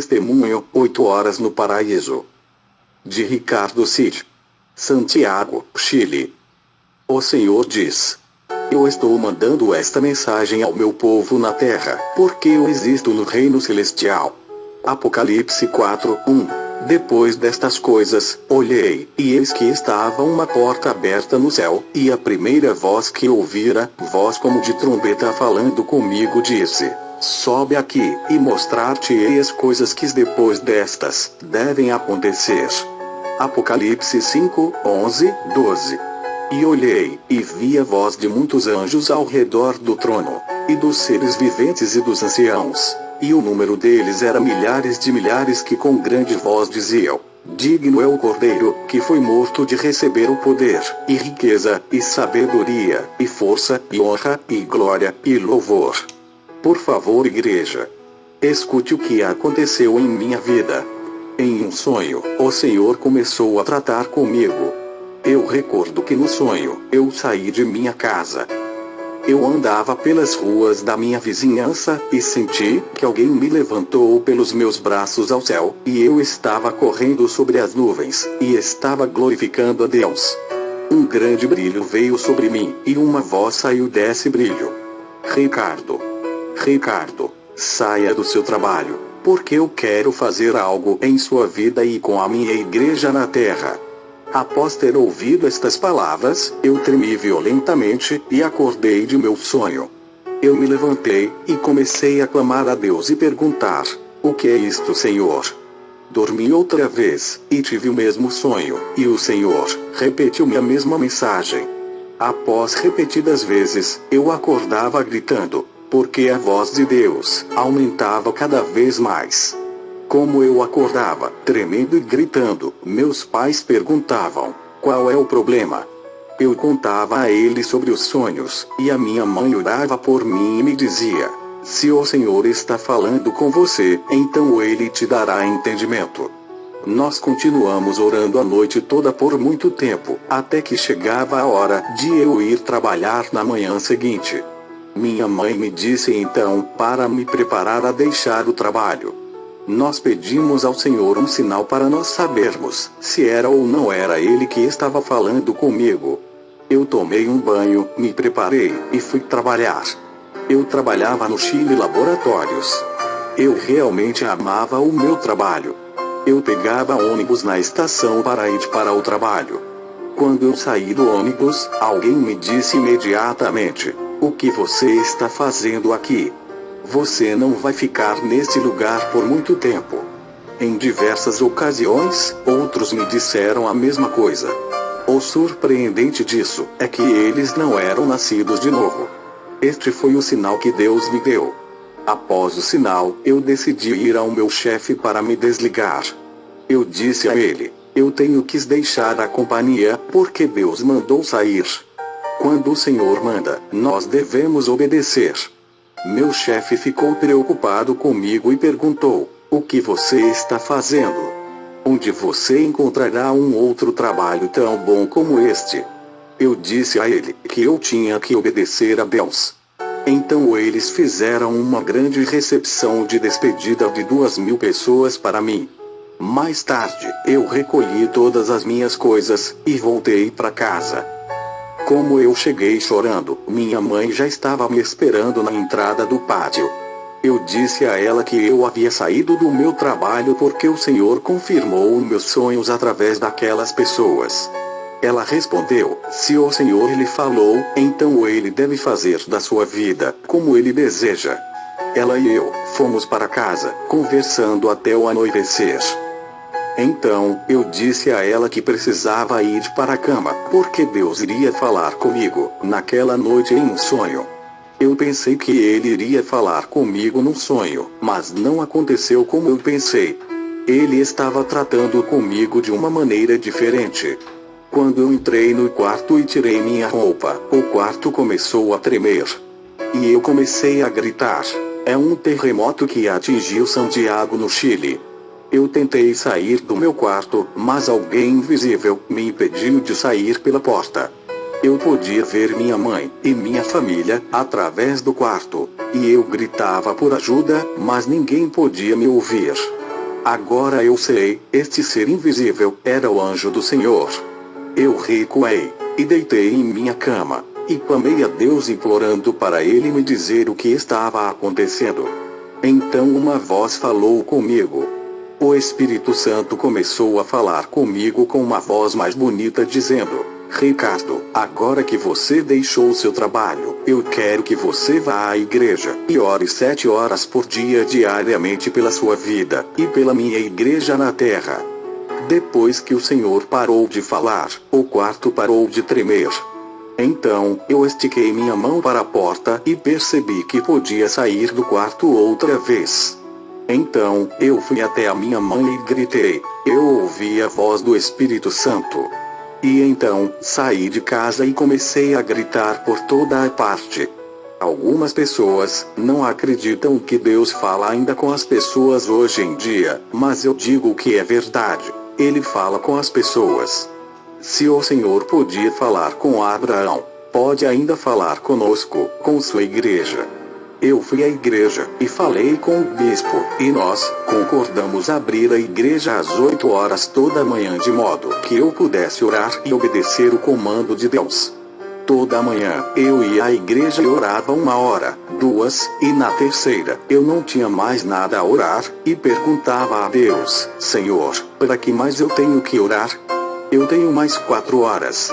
Testemunho, 8 horas no paraíso. De Ricardo Cid. Santiago, Chile. O Senhor diz: eu estou mandando esta mensagem ao meu povo na terra, porque eu existo no reino celestial. Apocalipse 4:1. Depois destas coisas, olhei, e eis que estava uma porta aberta no céu, e a primeira voz que ouvira, voz como de trombeta falando comigo, disse: sobe aqui, e mostrar-te-ei as coisas que depois destas devem acontecer. Apocalipse 5:11, 12. E olhei, e vi a voz de muitos anjos ao redor do trono, e dos seres viventes e dos anciãos, e o número deles era milhares de milhares, que com grande voz diziam: digno é o Cordeiro, que foi morto, de receber o poder, e riqueza, e sabedoria, e força, e honra, e glória, e louvor. Por favor, igreja, escute o que aconteceu em minha vida. Em um sonho, o Senhor começou a tratar comigo. Eu recordo que no sonho, eu saí de minha casa. Eu andava pelas ruas da minha vizinhança, e senti que alguém me levantou pelos meus braços ao céu, e eu estava correndo sobre as nuvens, e estava glorificando a Deus. Um grande brilho veio sobre mim, e uma voz saiu desse brilho: Ricardo, saia do seu trabalho, porque eu quero fazer algo em sua vida e com a minha igreja na terra. Após ter ouvido estas palavras, eu tremi violentamente, e acordei de meu sonho. Eu me levantei, e comecei a clamar a Deus e perguntar: o que é isto, Senhor? Dormi outra vez, e tive o mesmo sonho, e o Senhor repetiu-me a mesma mensagem. Após repetidas vezes, eu acordava gritando, porque a voz de Deus aumentava cada vez mais. Como eu acordava, tremendo e gritando, meus pais perguntavam: qual é o problema? Eu contava a eles sobre os sonhos, e a minha mãe orava por mim e me dizia: se o Senhor está falando com você, então Ele te dará entendimento. Nós continuamos orando a noite toda por muito tempo, até que chegava a hora de eu ir trabalhar na manhã seguinte. Minha mãe me disse então para me preparar a deixar o trabalho. Nós pedimos ao Senhor um sinal para nós sabermos se era ou não era Ele que estava falando comigo. Eu tomei um banho, me preparei, e fui trabalhar. Eu trabalhava no Chile Laboratórios. Eu realmente amava o meu trabalho. Eu pegava ônibus na estação para ir para o trabalho. Quando eu saí do ônibus, alguém me disse imediatamente: o que você está fazendo aqui? Você não vai ficar neste lugar por muito tempo. Em diversas ocasiões, outros me disseram a mesma coisa. O surpreendente disso é que eles não eram nascidos de novo. Este foi o sinal que Deus me deu. Após o sinal, eu decidi ir ao meu chefe para me desligar. Eu disse a ele: eu tenho que deixar a companhia, porque Deus mandou sair. Quando o Senhor manda, nós devemos obedecer. Meu chefe ficou preocupado comigo e perguntou: o que você está fazendo? Onde você encontrará um outro trabalho tão bom como este? Eu disse a ele que eu tinha que obedecer a Deus. Então eles fizeram uma grande recepção de despedida de 2.000 pessoas para mim. Mais tarde, eu recolhi todas as minhas coisas, e voltei para casa. Como eu cheguei chorando, minha mãe já estava me esperando na entrada do pátio. Eu disse a ela que eu havia saído do meu trabalho porque o Senhor confirmou os meus sonhos através daquelas pessoas. Ela respondeu: se o Senhor lhe falou, então Ele deve fazer da sua vida como Ele deseja. Ela e eu fomos para casa, conversando até o anoitecer. Então, eu disse a ela que precisava ir para a cama, porque Deus iria falar comigo, naquela noite em um sonho. Eu pensei que Ele iria falar comigo num sonho, mas não aconteceu como eu pensei. Ele estava tratando comigo de uma maneira diferente. Quando eu entrei no quarto e tirei minha roupa, o quarto começou a tremer. E eu comecei a gritar: é um terremoto que atingiu Santiago, no Chile. Eu tentei sair do meu quarto, mas alguém invisível me impediu de sair pela porta. Eu podia ver minha mãe e minha família através do quarto, e eu gritava por ajuda, mas ninguém podia me ouvir. Agora eu sei, este ser invisível era o anjo do Senhor. Eu recuei, e deitei em minha cama, e clamei a Deus implorando para Ele me dizer o que estava acontecendo. Então uma voz falou comigo. O Espírito Santo começou a falar comigo com uma voz mais bonita dizendo: Ricardo, agora que você deixou o seu trabalho, eu quero que você vá à igreja e ore 7 horas por dia diariamente pela sua vida e pela minha igreja na terra. Depois que o Senhor parou de falar, o quarto parou de tremer. Então, eu estiquei minha mão para a porta e percebi que podia sair do quarto outra vez. Então, eu fui até a minha mãe e gritei. Eu ouvi a voz do Espírito Santo. E então, saí de casa e comecei a gritar por toda a parte. Algumas pessoas não acreditam que Deus fala ainda com as pessoas hoje em dia, mas eu digo que é verdade. Ele fala com as pessoas. Se o Senhor podia falar com Abraão, pode ainda falar conosco, com sua igreja. Eu fui à igreja e falei com o bispo, e nós concordamos abrir a igreja às 8 horas toda manhã de modo que eu pudesse orar e obedecer o comando de Deus. Toda manhã eu ia à igreja e orava 1 hora, 2, e na terceira eu não tinha mais nada a orar, e perguntava a Deus: Senhor, para que mais eu tenho que orar? Eu tenho mais 4 horas.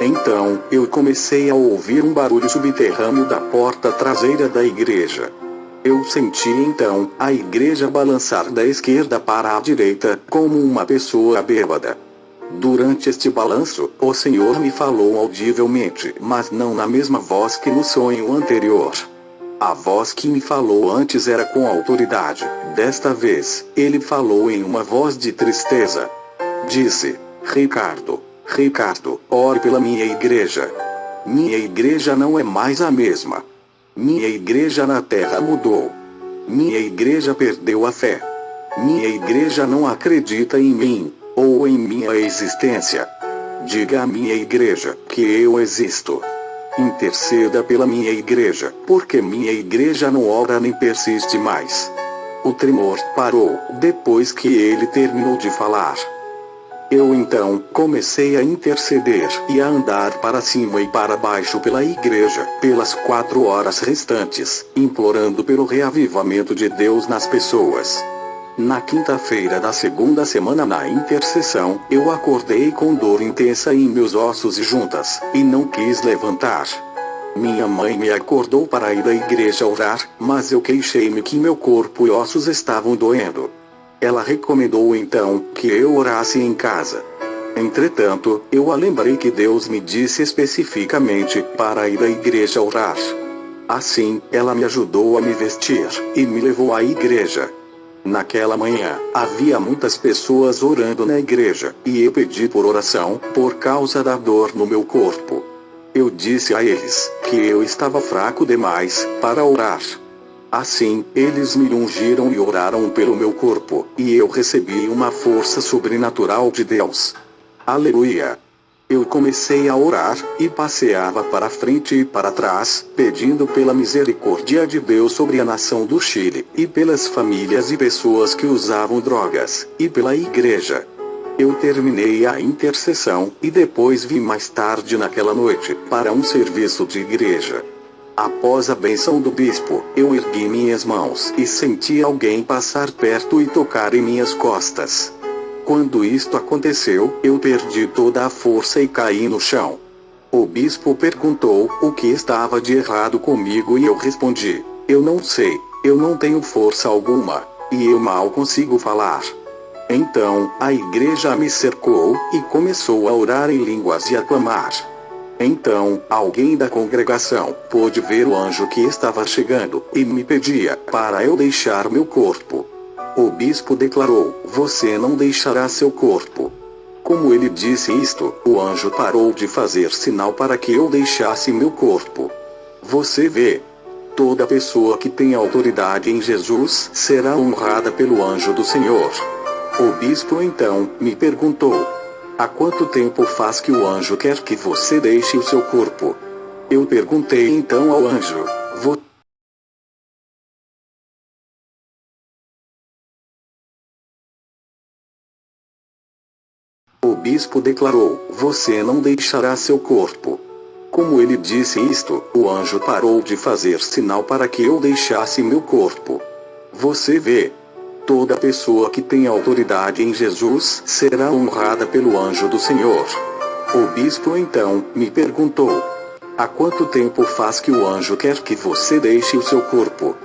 Então, eu comecei a ouvir um barulho subterrâneo da porta traseira da igreja. Eu senti então a igreja balançar da esquerda para a direita, como uma pessoa bêbada. Durante este balanço, o Senhor me falou audivelmente, mas não na mesma voz que no sonho anterior. A voz que me falou antes era com autoridade. Desta vez, ele falou em uma voz de tristeza. Disse: Ricardo, ore pela minha igreja. Minha igreja não é mais a mesma. Minha igreja na terra mudou. Minha igreja perdeu a fé. Minha igreja não acredita em mim, ou em minha existência. Diga à minha igreja que eu existo. Interceda pela minha igreja, porque minha igreja não ora nem persiste mais. O tremor parou depois que ele terminou de falar. Eu então comecei a interceder e a andar para cima e para baixo pela igreja, pelas 4 horas restantes, implorando pelo reavivamento de Deus nas pessoas. Na quinta-feira da segunda semana na intercessão, eu acordei com dor intensa em meus ossos e juntas, e não quis levantar. Minha mãe me acordou para ir à igreja orar, mas eu queixei-me que meu corpo e ossos estavam doendo. Ela recomendou então que eu orasse em casa. Entretanto, eu a lembrei que Deus me disse especificamente para ir à igreja orar. Assim, ela me ajudou a me vestir e me levou à igreja. Naquela manhã, havia muitas pessoas orando na igreja, e eu pedi por oração, por causa da dor no meu corpo. Eu disse a eles que eu estava fraco demais para orar. Assim, eles me ungiram e oraram pelo meu corpo, e eu recebi uma força sobrenatural de Deus. Aleluia! Eu comecei a orar, e passeava para frente e para trás, pedindo pela misericórdia de Deus sobre a nação do Chile, e pelas famílias e pessoas que usavam drogas, e pela igreja. Eu terminei a intercessão, e depois vim mais tarde naquela noite, para um serviço de igreja. Após a bênção do bispo, eu ergui minhas mãos e senti alguém passar perto e tocar em minhas costas. Quando isto aconteceu, eu perdi toda a força e caí no chão. O bispo perguntou o que estava de errado comigo e eu respondi: eu não sei, eu não tenho força alguma, e eu mal consigo falar. Então, a igreja me cercou, e começou a orar em línguas e a clamar. Então, alguém da congregação pôde ver o anjo que estava chegando, e me pedia para eu deixar meu corpo. O bispo declarou: você não deixará seu corpo. Como ele disse isto, o anjo parou de fazer sinal para que eu deixasse meu corpo. Você vê? Toda pessoa que tem autoridade em Jesus será honrada pelo anjo do Senhor. O bispo então me perguntou: há quanto tempo faz que o anjo quer que você deixe o seu corpo? Eu perguntei então ao anjo: bispo declarou: você não deixará seu corpo. Como ele disse isto, o anjo parou de fazer sinal para que eu deixasse meu corpo. Você vê? Toda pessoa que tem autoridade em Jesus será honrada pelo anjo do Senhor. O bispo então me perguntou: há quanto tempo faz que o anjo quer que você deixe o seu corpo?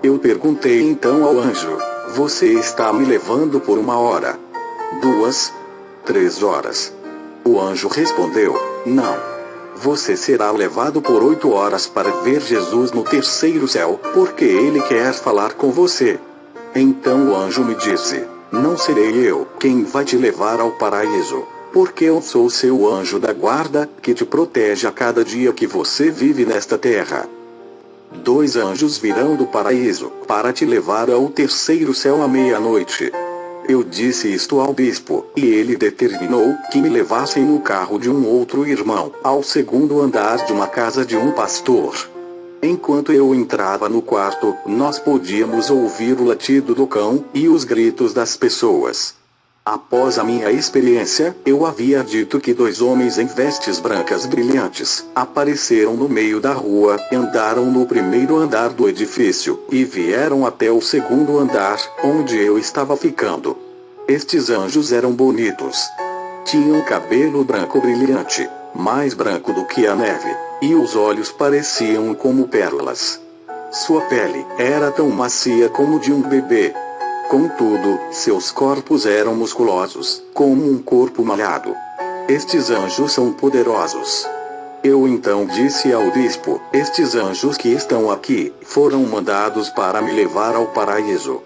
Eu perguntei então ao anjo: você está me levando por 1 hora? 2? 3 horas? O anjo respondeu: não. Você será levado por 8 horas para ver Jesus no terceiro céu, porque ele quer falar com você. Então o anjo me disse: não serei eu quem vai te levar ao paraíso, porque eu sou seu anjo da guarda, que te protege a cada dia que você vive nesta terra. 2 anjos virão do paraíso, para te levar ao terceiro céu à meia-noite. Eu disse isto ao bispo, e ele determinou que me levassem no carro de um outro irmão, ao segundo andar de uma casa de um pastor. Enquanto eu entrava no quarto, nós podíamos ouvir o latido do cão, e os gritos das pessoas. Após a minha experiência, eu havia dito que 2 homens em vestes brancas brilhantes apareceram no meio da rua, andaram no primeiro andar do edifício, e vieram até o segundo andar, onde eu estava ficando. Estes anjos eram bonitos. Tinham cabelo branco brilhante, mais branco do que a neve, e os olhos pareciam como pérolas. Sua pele era tão macia como de um bebê. Contudo, seus corpos eram musculosos, como um corpo malhado. Estes anjos são poderosos. Eu então disse ao bispo: estes anjos que estão aqui, foram mandados para me levar ao paraíso.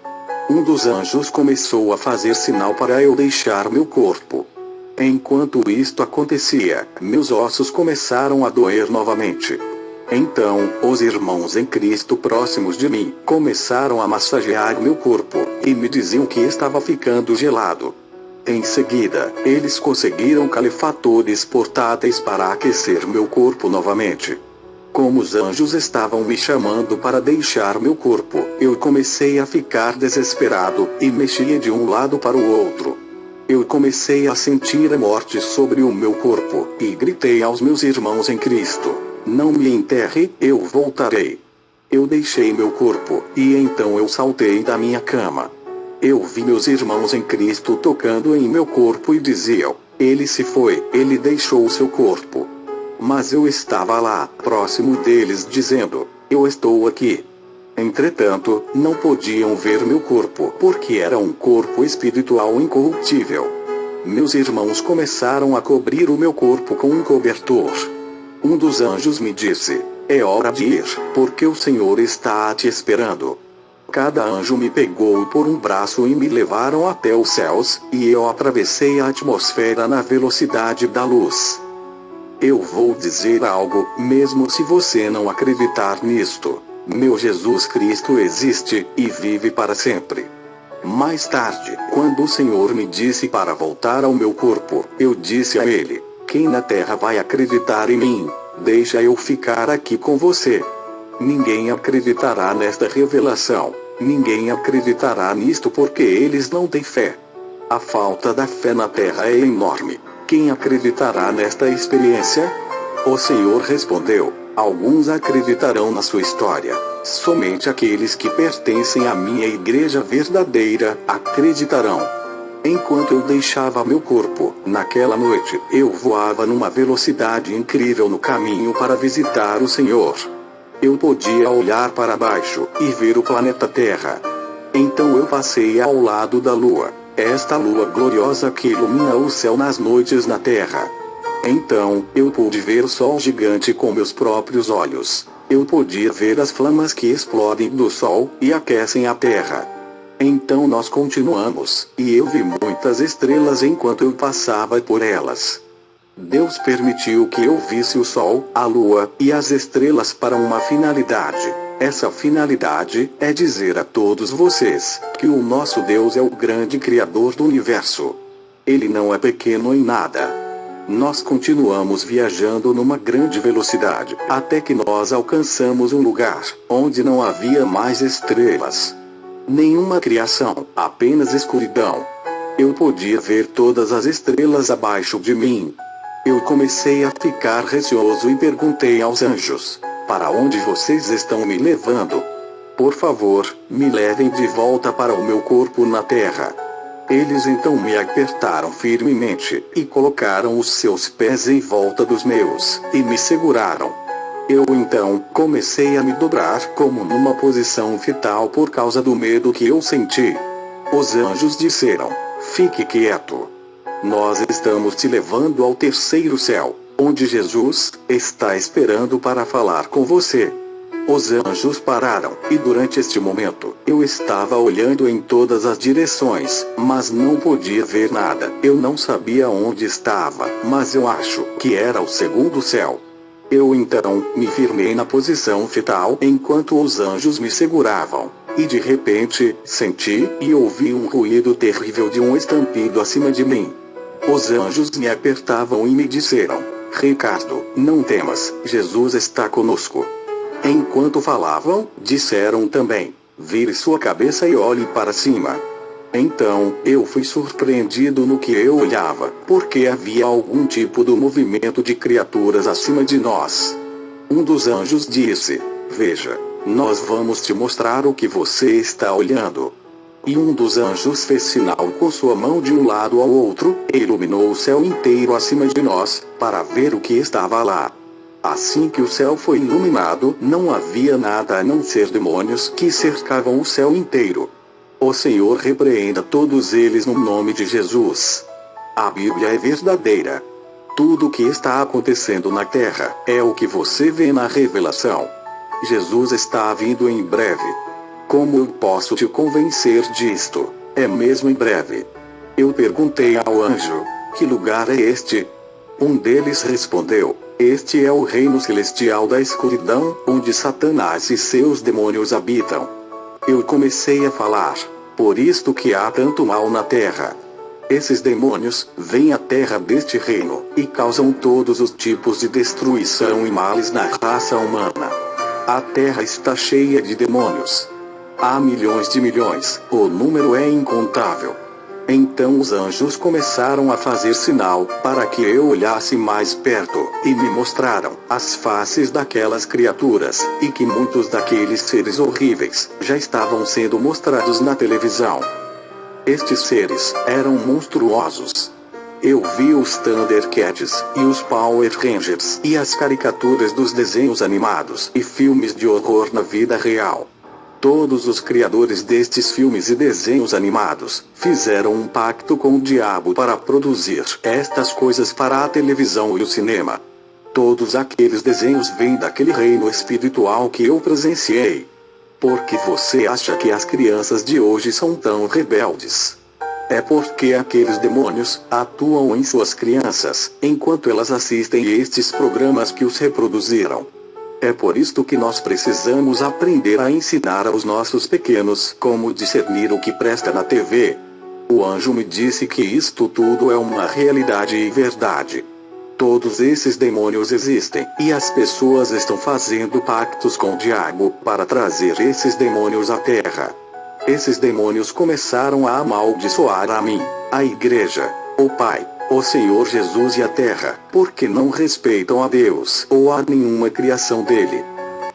Um dos anjos começou a fazer sinal para eu deixar meu corpo. Enquanto isto acontecia, meus ossos começaram a doer novamente. Então, os irmãos em Cristo próximos de mim começaram a massagear meu corpo, e me diziam que estava ficando gelado. Em seguida, eles conseguiram calefatores portáteis para aquecer meu corpo novamente. Como os anjos estavam me chamando para deixar meu corpo, eu comecei a ficar desesperado, e mexia de um lado para o outro. Eu comecei a sentir a morte sobre o meu corpo, e gritei aos meus irmãos em Cristo: não me enterre, eu voltarei. Eu deixei meu corpo, e então eu saltei da minha cama. Eu vi meus irmãos em Cristo tocando em meu corpo e diziam: ele se foi, ele deixou seu corpo. Mas eu estava lá, próximo deles, dizendo: eu estou aqui. Entretanto, não podiam ver meu corpo, porque era um corpo espiritual incorruptível. Meus irmãos começaram a cobrir o meu corpo com um cobertor. Um dos anjos me disse: é hora de ir, porque o Senhor está te esperando. Cada anjo me pegou por um braço e me levaram até os céus, e eu atravessei a atmosfera na velocidade da luz. Eu vou dizer algo, mesmo se você não acreditar nisto. Meu Jesus Cristo existe, e vive para sempre. Mais tarde, quando o Senhor me disse para voltar ao meu corpo, eu disse a ele: quem na terra vai acreditar em mim? Deixa eu ficar aqui com você. Ninguém acreditará nesta revelação. Ninguém acreditará nisto porque eles não têm fé. A falta da fé na terra é enorme. Quem acreditará nesta experiência? O Senhor respondeu: alguns acreditarão na sua história. Somente aqueles que pertencem à minha igreja verdadeira acreditarão. Enquanto eu deixava meu corpo, naquela noite, eu voava numa velocidade incrível no caminho para visitar o Senhor. Eu podia olhar para baixo e ver o planeta Terra. Então eu passei ao lado da Lua, esta lua gloriosa que ilumina o céu nas noites na Terra. Então, eu pude ver o Sol gigante com meus próprios olhos. Eu podia ver as flamas que explodem do Sol e aquecem a Terra. Então nós continuamos, e eu vi muitas estrelas enquanto eu passava por elas. Deus permitiu que eu visse o Sol, a Lua e as estrelas para uma finalidade. Essa finalidade é dizer a todos vocês que o nosso Deus é o grande Criador do universo. Ele não é pequeno em nada. Nós continuamos viajando numa grande velocidade, até que nós alcançamos um lugar onde não havia mais estrelas. Nenhuma criação, apenas escuridão. Eu podia ver todas as estrelas abaixo de mim. Eu comecei a ficar receoso e perguntei aos anjos: para onde vocês estão me levando? Por favor, me levem de volta para o meu corpo na terra. Eles então me apertaram firmemente, e colocaram os seus pés em volta dos meus, e me seguraram. Eu então comecei a me dobrar como numa posição fetal por causa do medo que eu senti. Os anjos disseram: fique quieto. Nós estamos te levando ao terceiro céu, onde Jesus está esperando para falar com você. Os anjos pararam, e durante este momento, eu estava olhando em todas as direções, mas não podia ver nada. Eu não sabia onde estava, mas eu acho que era o segundo céu. Eu então me firmei na posição fetal enquanto os anjos me seguravam. E de repente, senti e ouvi um ruído terrível de um estampido acima de mim. Os anjos me apertavam e me disseram: Ricardo, não temas, Jesus está conosco. Enquanto falavam, disseram também: vire sua cabeça e olhe para cima. Então, eu fui surpreendido no que eu olhava, porque havia algum tipo de movimento de criaturas acima de nós. Um dos anjos disse: veja, nós vamos te mostrar o que você está olhando. E um dos anjos fez sinal com sua mão de um lado ao outro, e iluminou o céu inteiro acima de nós, para ver o que estava lá. Assim que o céu foi iluminado, não havia nada a não ser demônios que cercavam o céu inteiro. O Senhor repreenda todos eles no nome de Jesus. A Bíblia é verdadeira. Tudo o que está acontecendo na terra é o que você vê na revelação. Jesus está vindo em breve. Como eu posso te convencer disto? É mesmo em breve. Eu perguntei ao anjo: que lugar é este? Um deles respondeu: este é o reino celestial da escuridão, onde Satanás e seus demônios habitam. Eu comecei a falar: por isto que há tanto mal na terra. Esses demônios vêm à terra deste reino, e causam todos os tipos de destruição e males na raça humana. A terra está cheia de demônios. Há milhões de milhões, o número é incontável. Então os anjos começaram a fazer sinal, para que eu olhasse mais perto, e me mostraram as faces daquelas criaturas, e que muitos daqueles seres horríveis já estavam sendo mostrados na televisão. Estes seres eram monstruosos. Eu vi os Thundercats, e os Power Rangers, e as caricaturas dos desenhos animados e filmes de horror na vida real. Todos os criadores destes filmes e desenhos animados fizeram um pacto com o diabo para produzir estas coisas para a televisão e o cinema. Todos aqueles desenhos vêm daquele reino espiritual que eu presenciei. Por que você acha que as crianças de hoje são tão rebeldes? É porque aqueles demônios atuam em suas crianças, enquanto elas assistem estes programas que os reproduziram. É por isto que nós precisamos aprender a ensinar aos nossos pequenos como discernir o que presta na TV. O anjo me disse que isto tudo é uma realidade e verdade. Todos esses demônios existem, e as pessoas estão fazendo pactos com o diabo para trazer esses demônios à terra. Esses demônios começaram a amaldiçoar a mim, a igreja, o Pai, o Senhor Jesus e a terra, porque não respeitam a Deus ou a nenhuma criação dele.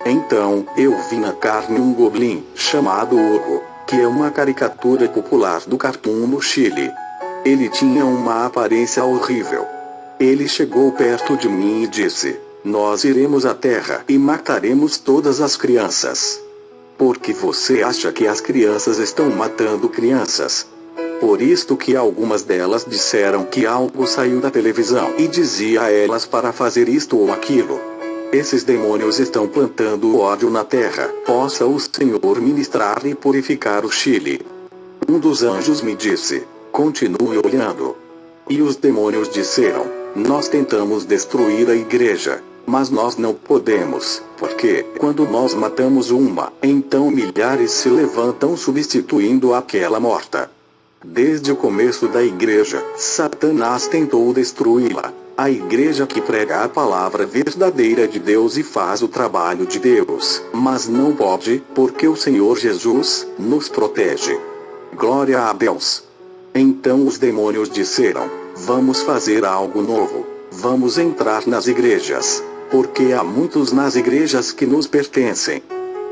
Então, eu vi na carne um goblin, chamado Hugo, que é uma caricatura popular do cartoon no Chile. Ele tinha uma aparência horrível. Ele chegou perto de mim e disse: nós iremos à terra e mataremos todas as crianças. Por que você acha que as crianças estão matando crianças? Por isto que algumas delas disseram que algo saiu da televisão e dizia a elas para fazer isto ou aquilo. Esses demônios estão plantando ódio na terra. Possa o Senhor ministrar e purificar o Chile. Um dos anjos me disse: continue olhando. E os demônios disseram: nós tentamos destruir a igreja, mas nós não podemos, porque quando nós matamos uma, então milhares se levantam substituindo aquela morta. Desde o começo da igreja, Satanás tentou destruí-la. A igreja que prega a palavra verdadeira de Deus e faz o trabalho de Deus, mas não pode, porque o Senhor Jesus nos protege. Glória a Deus. Então os demônios disseram: vamos fazer algo novo. Vamos entrar nas igrejas. Porque há muitos nas igrejas que nos pertencem.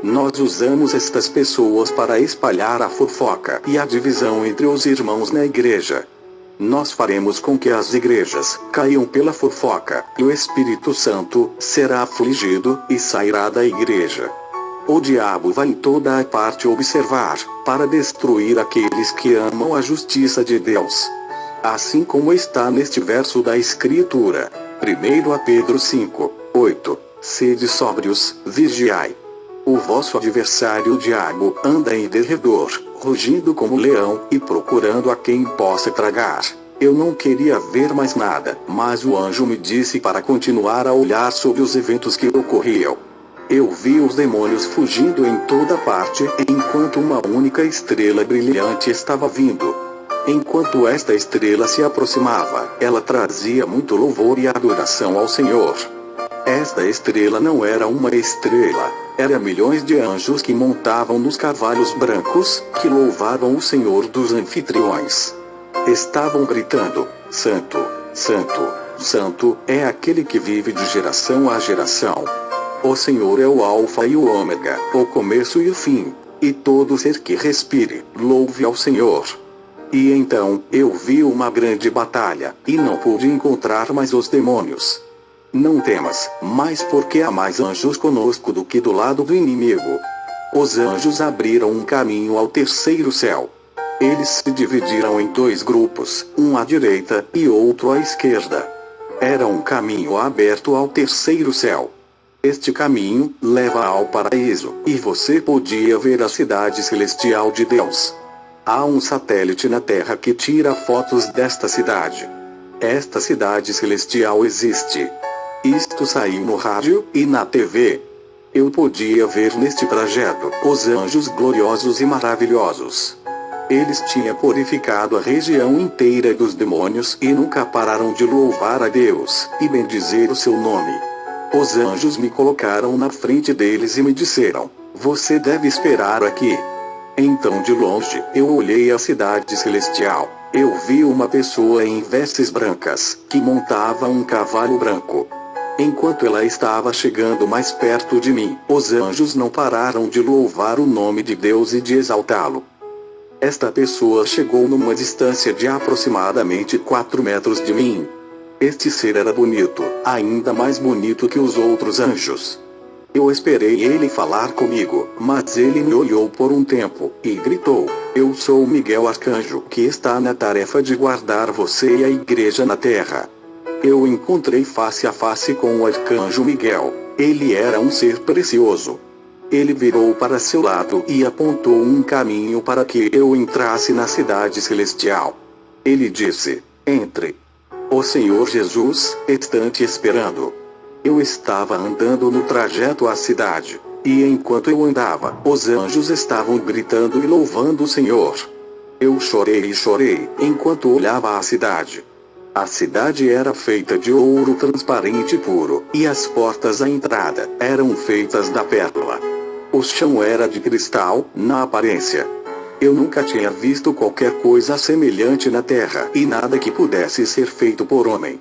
Nós usamos estas pessoas para espalhar a fofoca e a divisão entre os irmãos na igreja. Nós faremos com que as igrejas caiam pela fofoca, e o Espírito Santo será afligido e sairá da igreja. O diabo vai em toda a parte observar, para destruir aqueles que amam a justiça de Deus. Assim como está neste verso da Escritura, 1 Pedro 5, 8, sede sóbrios, vigiai. O vosso adversário o diabo anda em derredor, rugindo como leão, e procurando a quem possa tragar. Eu não queria ver mais nada, mas o anjo me disse para continuar a olhar sobre os eventos que ocorriam. Eu vi os demônios fugindo em toda parte, enquanto uma única estrela brilhante estava vindo. Enquanto esta estrela se aproximava, ela trazia muito louvor e adoração ao Senhor. Esta estrela não era uma estrela, era milhões de anjos que montavam nos cavalos brancos, que louvavam o Senhor dos anfitriões. Estavam gritando: Santo, Santo, Santo é aquele que vive de geração a geração. O Senhor é o Alfa e o Ômega, o começo e o fim, e todo ser que respire, louve ao Senhor. E então, eu vi uma grande batalha, e não pude encontrar mais os demônios. Não temas, mas porque há mais anjos conosco do que do lado do inimigo. Os anjos abriram um caminho ao terceiro céu. Eles se dividiram em dois grupos, um à direita e outro à esquerda. Era um caminho aberto ao terceiro céu. Este caminho leva ao paraíso, e você podia ver a cidade celestial de Deus. Há um satélite na Terra que tira fotos desta cidade. Esta cidade celestial existe. Isto saiu no rádio e na TV. Eu podia ver neste trajeto os anjos gloriosos e maravilhosos. Eles tinham purificado a região inteira dos demônios e nunca pararam de louvar a Deus e bendizer o seu nome. Os anjos me colocaram na frente deles e me disseram: você deve esperar aqui. Então de longe, eu olhei a cidade celestial. Eu vi uma pessoa em vestes brancas, que montava um cavalo branco. Enquanto ela estava chegando mais perto de mim, os anjos não pararam de louvar o nome de Deus e de exaltá-lo. Esta pessoa chegou numa distância de aproximadamente 4 metros de mim. Este ser era bonito, ainda mais bonito que os outros anjos. Eu esperei ele falar comigo, mas ele me olhou por um tempo, e gritou: eu sou Miguel Arcanjo, que está na tarefa de guardar você e a igreja na terra. Eu encontrei face a face com o Arcanjo Miguel. Ele era um ser precioso. Ele virou para seu lado e apontou um caminho para que eu entrasse na cidade celestial. Ele disse: entre. O Senhor Jesus está te esperando. Eu estava andando no trajeto à cidade, e enquanto eu andava, os anjos estavam gritando e louvando o Senhor. Eu chorei e chorei, enquanto olhava a cidade. A cidade era feita de ouro transparente puro, e as portas à entrada eram feitas da pérola. O chão era de cristal, na aparência. Eu nunca tinha visto qualquer coisa semelhante na terra, e nada que pudesse ser feito por homem.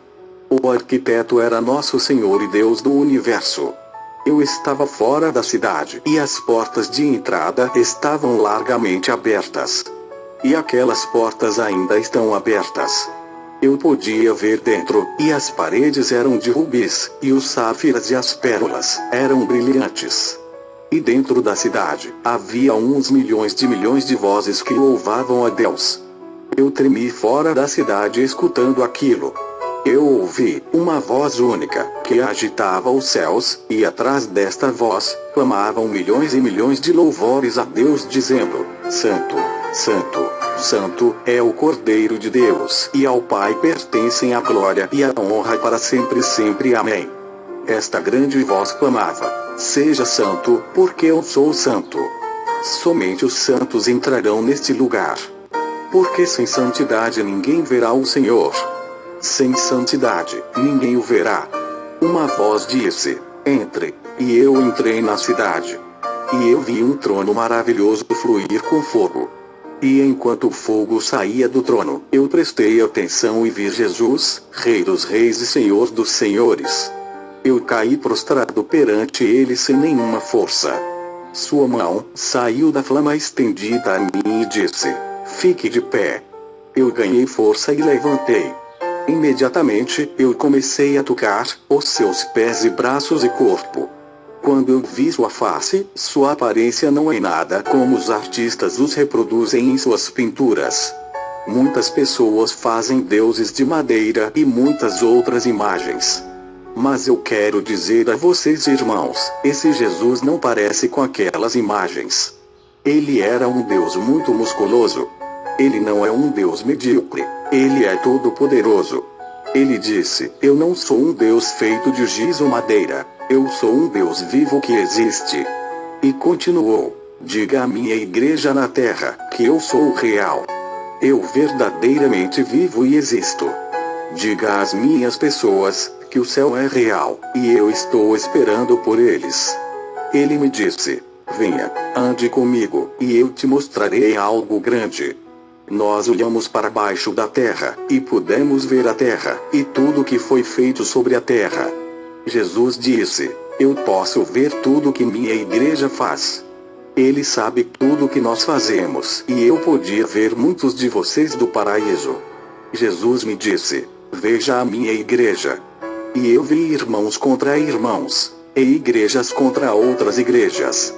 O arquiteto era nosso Senhor e Deus do universo. Eu estava fora da cidade, e as portas de entrada estavam largamente abertas. E aquelas portas ainda estão abertas. Eu podia ver dentro, e as paredes eram de rubis, e os safiras e as pérolas eram brilhantes. E dentro da cidade, havia uns milhões de vozes que louvavam a Deus. Eu tremi fora da cidade escutando aquilo. Eu ouvi uma voz única, que agitava os céus, e atrás desta voz, clamavam milhões e milhões de louvores a Deus dizendo: Santo, Santo, Santo é o Cordeiro de Deus, e ao Pai pertencem a glória e a honra para sempre sempre. Amém. Esta grande voz clamava: seja santo, porque eu sou santo. Somente os santos entrarão neste lugar. Porque sem santidade ninguém verá o Senhor. Sem santidade, ninguém o verá. Uma voz disse: entre. E eu entrei na cidade. E eu vi um trono maravilhoso fluir com fogo. E enquanto o fogo saía do trono, eu prestei atenção e vi Jesus, Rei dos Reis e Senhor dos Senhores. Eu caí prostrado perante ele sem nenhuma força. Sua mão saiu da flama estendida a mim e disse: fique de pé. Eu ganhei força e levantei. Imediatamente, eu comecei a tocar os seus pés e braços e corpo. Quando eu vi sua face, sua aparência não é nada como os artistas os reproduzem em suas pinturas. Muitas pessoas fazem deuses de madeira e muitas outras imagens. Mas eu quero dizer a vocês, irmãos, esse Jesus não parece com aquelas imagens. Ele era um Deus muito musculoso. Ele não é um Deus medíocre. Ele é todo-poderoso. Ele disse: eu não sou um Deus feito de giz ou madeira. Eu sou um Deus vivo que existe. E continuou: diga à minha igreja na terra, que eu sou o real. Eu verdadeiramente vivo e existo. Diga às minhas pessoas, que o céu é real, e eu estou esperando por eles. Ele me disse: venha, ande comigo, e eu te mostrarei algo grande. Nós olhamos para baixo da terra, e pudemos ver a terra, e tudo que foi feito sobre a terra. Jesus disse: eu posso ver tudo que minha igreja faz. Ele sabe tudo que nós fazemos, e eu podia ver muitos de vocês do paraíso. Jesus me disse: veja a minha igreja. E eu vi irmãos contra irmãos, e igrejas contra outras igrejas.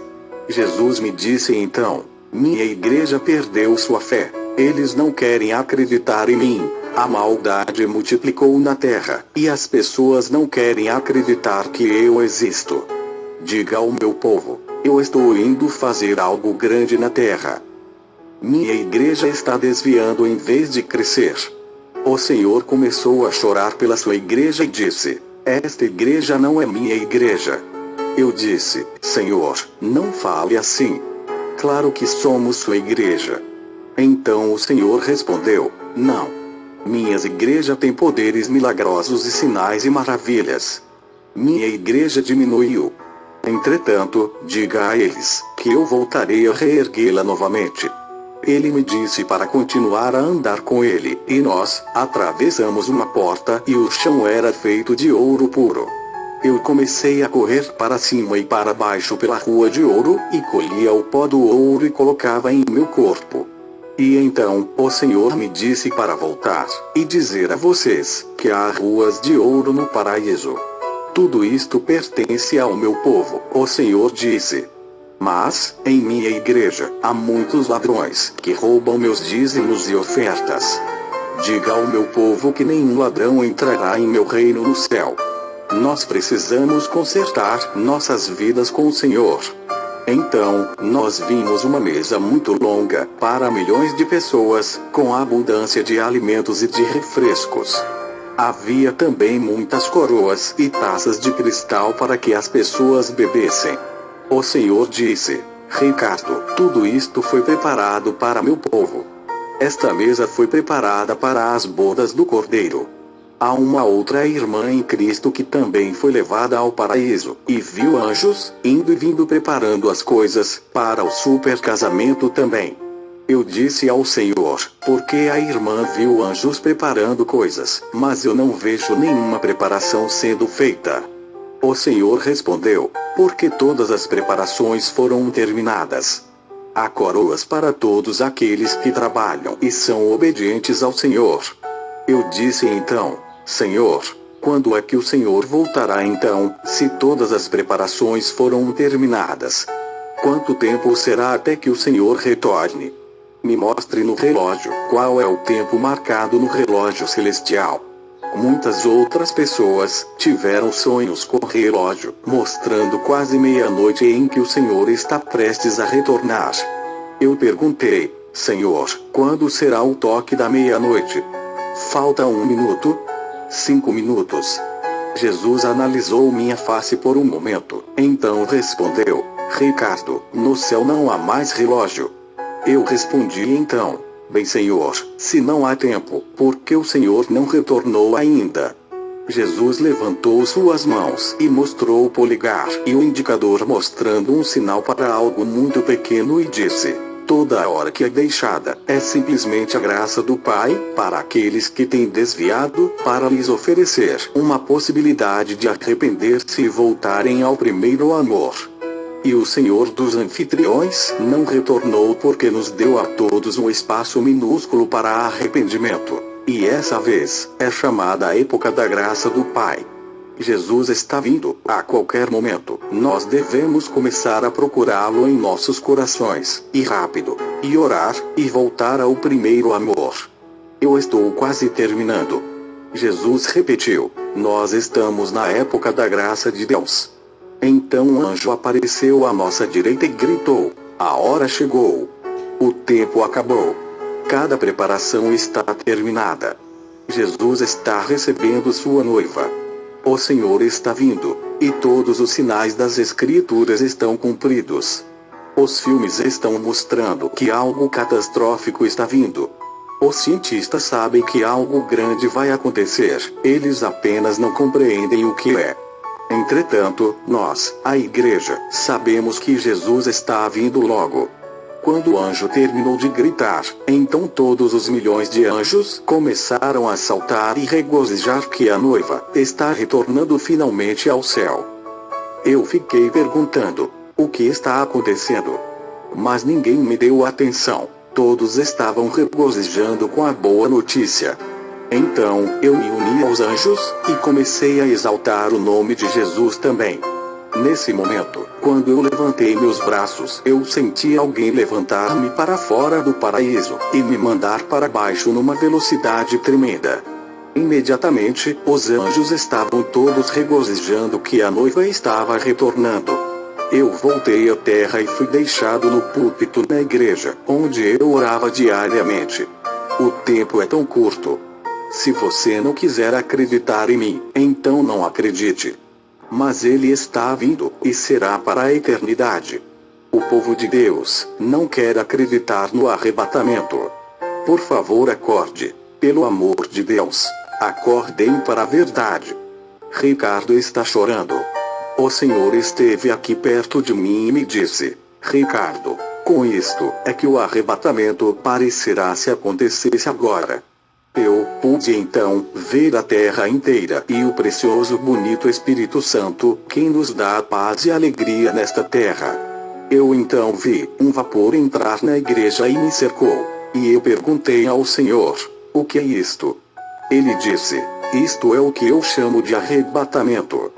Jesus me disse então: minha igreja perdeu sua fé. Eles não querem acreditar em mim. A maldade multiplicou na terra, e as pessoas não querem acreditar que eu existo. Diga ao meu povo: eu estou indo fazer algo grande na terra. Minha igreja está desviando em vez de crescer. O Senhor começou a chorar pela sua igreja e disse: esta igreja não é minha igreja. Eu disse: Senhor, não fale assim. Claro que somos sua igreja. Então o Senhor respondeu: não. Minha igreja tem poderes milagrosos e sinais e maravilhas. Minha igreja diminuiu. Entretanto, diga a eles, que eu voltarei a reerguê-la novamente. Ele me disse para continuar a andar com ele, e nós atravessamos uma porta e o chão era feito de ouro puro. Eu comecei a correr para cima e para baixo pela rua de ouro, e colhia o pó do ouro e colocava em meu corpo. E então, o Senhor me disse para voltar, e dizer a vocês, que há ruas de ouro no paraíso. Tudo isto pertence ao meu povo, o Senhor disse. Mas, em minha igreja, há muitos ladrões, que roubam meus dízimos e ofertas. Diga ao meu povo que nenhum ladrão entrará em meu reino no céu. Nós precisamos consertar nossas vidas com o Senhor. Então, nós vimos uma mesa muito longa, para milhões de pessoas, com abundância de alimentos e de refrescos. Havia também muitas coroas e taças de cristal para que as pessoas bebessem. O Senhor disse: Ricardo, tudo isto foi preparado para meu povo. Esta mesa foi preparada para as bodas do Cordeiro. Há uma outra irmã em Cristo que também foi levada ao paraíso, e viu anjos, indo e vindo preparando as coisas, para o super casamento também. Eu disse ao Senhor, porque a irmã viu anjos preparando coisas, mas eu não vejo nenhuma preparação sendo feita. O Senhor respondeu, porque todas as preparações foram terminadas. Há coroas para todos aqueles que trabalham e são obedientes ao Senhor. Eu disse então, Senhor, quando é que o Senhor voltará então, se todas as preparações foram terminadas? Quanto tempo será até que o Senhor retorne? Me mostre no relógio, qual é o tempo marcado no relógio celestial. Muitas outras pessoas tiveram sonhos com o relógio, mostrando quase meia-noite em que o Senhor está prestes a retornar. Eu perguntei, Senhor, quando será o toque da meia-noite? Falta 1 minuto? 5 minutos? Jesus analisou minha face por um momento, então respondeu, Ricardo, no céu não há mais relógio. Eu respondi então, bem Senhor, se não há tempo, por que o Senhor não retornou ainda? Jesus levantou suas mãos e mostrou o polegar e o indicador mostrando um sinal para algo muito pequeno e disse, Toda hora que é deixada, é simplesmente a graça do Pai, para aqueles que têm desviado, para lhes oferecer uma possibilidade de arrepender-se e voltarem ao primeiro amor. E o Senhor dos anfitriões não retornou porque nos deu a todos um espaço minúsculo para arrependimento. E essa vez, é chamada a época da graça do Pai. Jesus está vindo, a qualquer momento. Nós devemos começar a procurá-lo em nossos corações, e rápido, e orar, e voltar ao primeiro amor. Eu estou quase terminando. Jesus repetiu: nós estamos na época da graça de Deus. Então um anjo apareceu à nossa direita e gritou: a hora chegou. O tempo acabou. Cada preparação está terminada. Jesus está recebendo sua noiva. O Senhor está vindo, e todos os sinais das Escrituras estão cumpridos. Os filmes estão mostrando que algo catastrófico está vindo. Os cientistas sabem que algo grande vai acontecer, eles apenas não compreendem o que é. Entretanto, nós, a Igreja, sabemos que Jesus está vindo logo. Quando o anjo terminou de gritar, então todos os milhões de anjos começaram a saltar e regozijar que a noiva está retornando finalmente ao céu. Eu fiquei perguntando: o que está acontecendo? Mas ninguém me deu atenção. Todos estavam regozijando com a boa notícia. Então, eu me uni aos anjos, e comecei a exaltar o nome de Jesus também. Nesse momento, quando eu levantei meus braços, eu senti alguém levantar-me para fora do paraíso, e me mandar para baixo numa velocidade tremenda. Imediatamente, os anjos estavam todos regozijando que a noiva estava retornando. Eu voltei à terra e fui deixado no púlpito na igreja, onde eu orava diariamente. O tempo é tão curto. Se você não quiser acreditar em mim, então não acredite. Mas ele está vindo, e será para a eternidade. O povo de Deus não quer acreditar no arrebatamento. Por favor, acorde. Pelo amor de Deus, acordem para a verdade. Ricardo está chorando. O Senhor esteve aqui perto de mim e me disse: Ricardo, com isto é que o arrebatamento parecerá se acontecesse agora. Eu pude então ver a terra inteira e o precioso bonito Espírito Santo, quem nos dá a paz e alegria nesta terra. Eu então vi um vapor entrar na igreja e me cercou, e eu perguntei ao Senhor: o que é isto? Ele disse: isto é o que eu chamo de arrebatamento.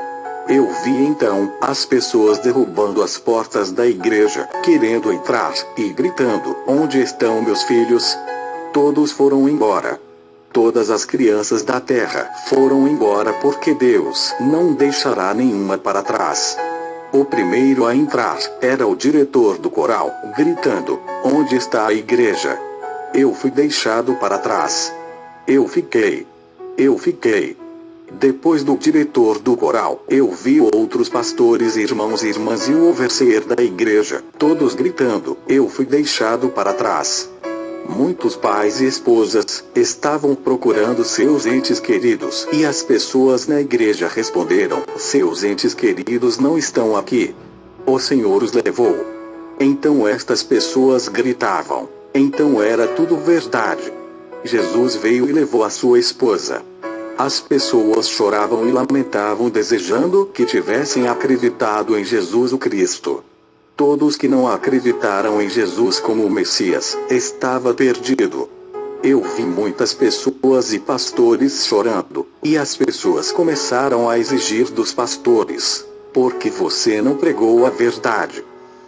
Eu vi então as pessoas derrubando as portas da igreja, querendo entrar, e gritando: onde estão meus filhos? Todos foram embora. Todas as crianças da terra foram embora porque Deus não deixará nenhuma para trás. O primeiro a entrar era o diretor do coral, gritando: onde está a igreja? Eu fui deixado para trás. Eu fiquei. Depois do diretor do coral, eu vi outros pastores, irmãos e irmãs e o overseer da igreja, todos gritando: eu fui deixado para trás. Muitos pais e esposas estavam procurando seus entes queridos, e as pessoas na igreja responderam: seus entes queridos não estão aqui. O Senhor os levou. Então estas pessoas gritavam. Então era tudo verdade. Jesus veio e levou a sua esposa. As pessoas choravam e lamentavam, desejando que tivessem acreditado em Jesus o Cristo. Todos que não acreditaram em Jesus como o Messias, estava perdido. Eu vi muitas pessoas e pastores chorando, e as pessoas começaram a exigir dos pastores: porque você não pregou a verdade?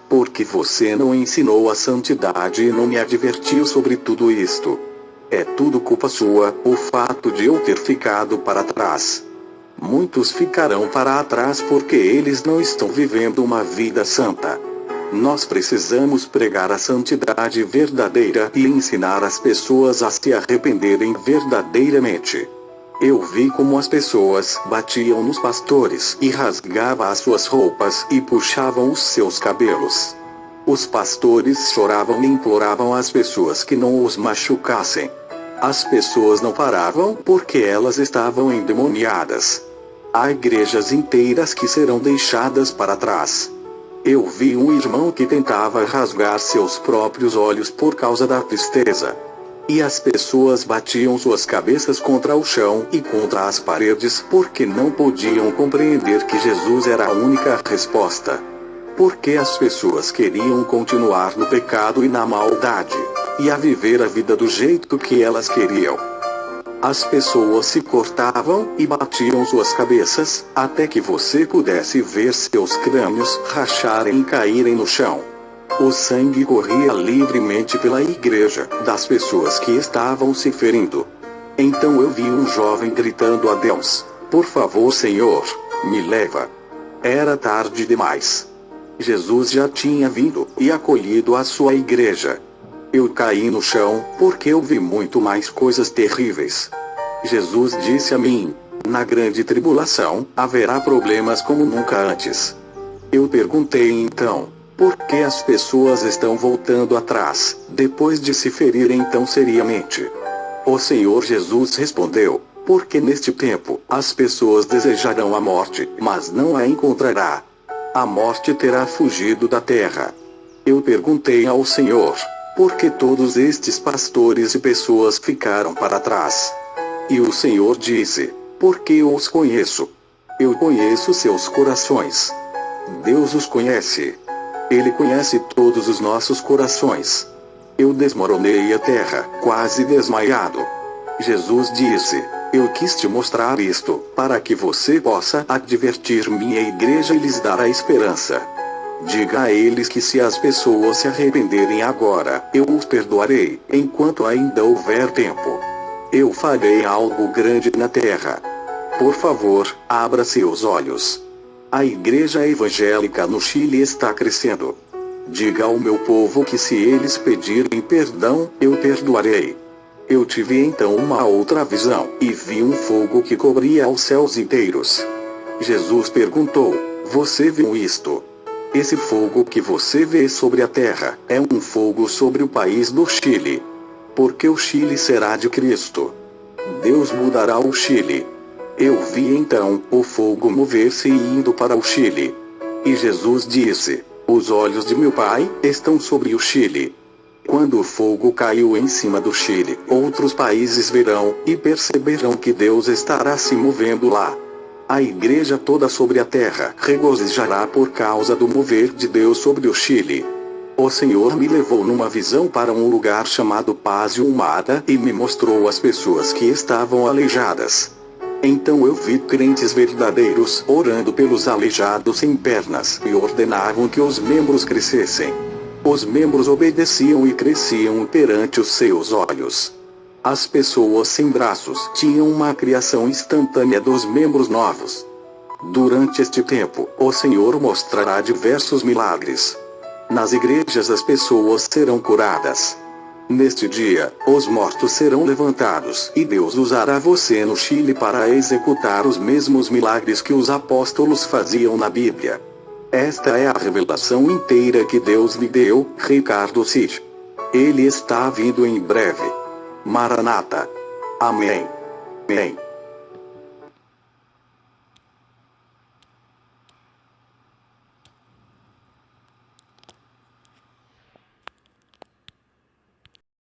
Porque você não ensinou a santidade e não me advertiu sobre tudo isto? É tudo culpa sua, o fato de eu ter ficado para trás. Muitos ficarão para trás porque eles não estão vivendo uma vida santa. Nós precisamos pregar a santidade verdadeira e ensinar as pessoas a se arrependerem verdadeiramente. Eu vi como as pessoas batiam nos pastores e rasgavam as suas roupas e puxavam os seus cabelos. Os pastores choravam e imploravam às pessoas que não os machucassem. As pessoas não paravam porque elas estavam endemoniadas. Há igrejas inteiras que serão deixadas para trás. Eu vi um irmão que tentava rasgar seus próprios olhos por causa da tristeza. E as pessoas batiam suas cabeças contra o chão e contra as paredes porque não podiam compreender que Jesus era a única resposta. Porque as pessoas queriam continuar no pecado e na maldade, e a viver a vida do jeito que elas queriam. As pessoas se cortavam e batiam suas cabeças, até que você pudesse ver seus crânios racharem e caírem no chão. O sangue corria livremente pela igreja, das pessoas que estavam se ferindo. Então eu vi um jovem gritando a Deus: "Por favor, Senhor, me leva." Era tarde demais. Jesus já tinha vindo e acolhido a sua igreja. Eu caí no chão, porque eu vi muito mais coisas terríveis. Jesus disse a mim: "Na grande tribulação, haverá problemas como nunca antes." Eu perguntei então: por que as pessoas estão voltando atrás, depois de se ferirem tão seriamente? O Senhor Jesus respondeu: porque neste tempo, as pessoas desejarão a morte, mas não a encontrará. A morte terá fugido da terra. Eu perguntei ao Senhor: por que todos estes pastores e pessoas ficaram para trás? E o Senhor disse: porque eu os conheço. Eu conheço seus corações. Deus os conhece. Ele conhece todos os nossos corações. Eu desmoronei a terra, quase desmaiado. Jesus disse: eu quis te mostrar isto, para que você possa advertir minha igreja e lhes dar a esperança. Diga a eles que se as pessoas se arrependerem agora, eu os perdoarei, enquanto ainda houver tempo. Eu farei algo grande na terra. Por favor, abra seus olhos. A igreja evangélica no Chile está crescendo. Diga ao meu povo que se eles pedirem perdão, eu perdoarei. Eu tive então uma outra visão, e vi um fogo que cobria os céus inteiros. Jesus perguntou: você viu isto? Esse fogo que você vê sobre a terra, é um fogo sobre o país do Chile. Porque o Chile será de Cristo. Deus mudará o Chile. Eu vi então o fogo mover-se e indo para o Chile. E Jesus disse: os olhos de meu Pai estão sobre o Chile. Quando o fogo caiu em cima do Chile, outros países verão e perceberão que Deus estará se movendo lá. A igreja toda sobre a terra regozijará por causa do mover de Deus sobre o Chile. O Senhor me levou numa visão para um lugar chamado Paz e Humada e me mostrou as pessoas que estavam aleijadas. Então eu vi crentes verdadeiros orando pelos aleijados sem pernas e ordenavam que os membros crescessem. Os membros obedeciam e cresciam perante os seus olhos. As pessoas sem braços tinham uma criação instantânea dos membros novos. Durante este tempo, o Senhor mostrará diversos milagres. Nas igrejas as pessoas serão curadas. Neste dia, os mortos serão levantados e Deus usará você no Chile para executar os mesmos milagres que os apóstolos faziam na Bíblia. Esta é a revelação inteira que Deus lhe deu, Ricardo Cid. Ele está vindo em breve. Maranata. Amém. Amém.